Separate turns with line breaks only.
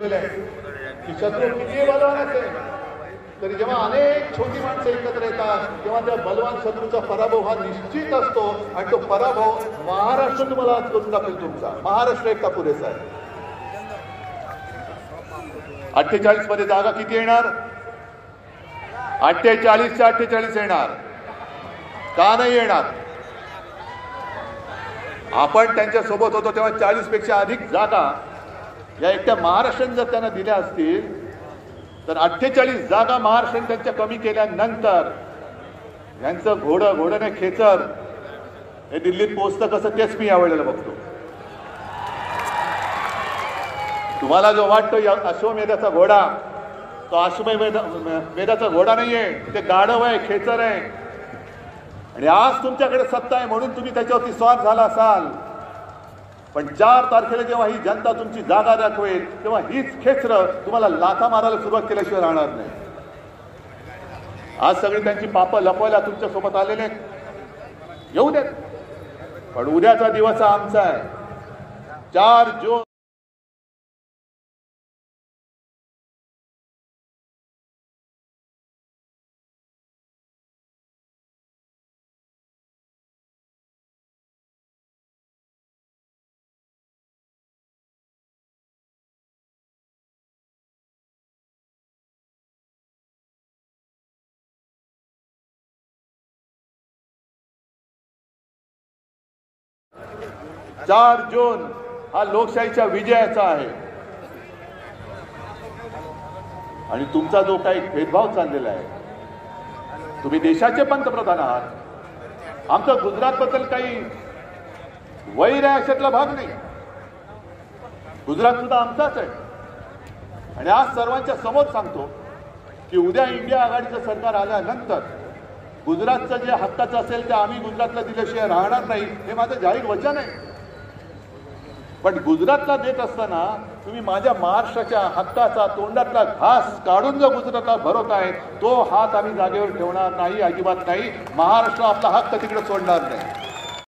की शत्रू किती बलवान असेल तरी जेव्हा अनेक छोटी माणसं एकत्र येतात तेव्हा त्या बलवान शत्रूचा पराभव हा निश्चित असतो आणि तो पराभव महाराष्ट्र तुम्हाला करून दाखवेल. तुमचा महाराष्ट्र एकटा पुरेसा आहे. 48 मध्ये जागा किती येणार? 48च्या 48 येणार. का नाही येणार? आपण त्यांच्या सोबत होतो तेव्हा 40 पेक्षा अधिक जागा या एकट्या महाराष्ट्राने जर त्यांना दिल्या असतील तर 48 जागा महाराष्ट्राने त्यांच्या कमी केल्यानंतर यांचं घोडं खेचर हे दिल्लीत पोहोचतं कसं तेच मी यावेळेला बघतो. तुम्हाला जो वाटतो या अश्वमेधाचा घोडा तो अश्वमेधाचा घोडा नाहीये, ते गाढव आहे, खेचर आहे. आणि आज तुमच्याकडे सत्ता आहे म्हणून तुम्ही त्याच्यावरती स्वार झाला असाल, पण 4 तारखेला जेव्हा ही जनता तुमची जागा दाखवेल तेव्हा हीच खेचरं तुम्हाला लाथा मारायला सुरुवात केल्याशिवाय राहणार नाही. आज सगळी त्यांची पापं लपवायला तुमच्या सोबत आलेले येऊ देत, पण उद्याचा दिवस आमचा आहे. 4 जून हा लोकशाहीच्या विजयाचा आहे. आणि तुमचा जो काही भेदभाव चाललेला आहे, तुम्ही देशाचे पंतप्रधान आहात, आमचं गुजरात बद्दल काही वैर आहे अशातला भाग नाही. गुजरात सुद्धा आमचाच आहे. आणि आज सर्वांच्या समोर सांगतो की उद्या इंडिया आघाडीचं सरकार आल्यानंतर गुजरातचं जे हक्काचं असेल ते आम्ही गुजरातला दिल्याशिवाय राहणार नाही, हे माझं जाहीर वचन आहे. पण गुजरातला देत असताना तुम्ही माझ्या महाराष्ट्राच्या हक्काचा तोंडातला घास काढून जो गुजरातला भरवताय तो हात आम्ही जागेवर ठेवणार नाही, अजिबात नाही. महाराष्ट्र आपला हक्क तिकडे सोडणार नाही.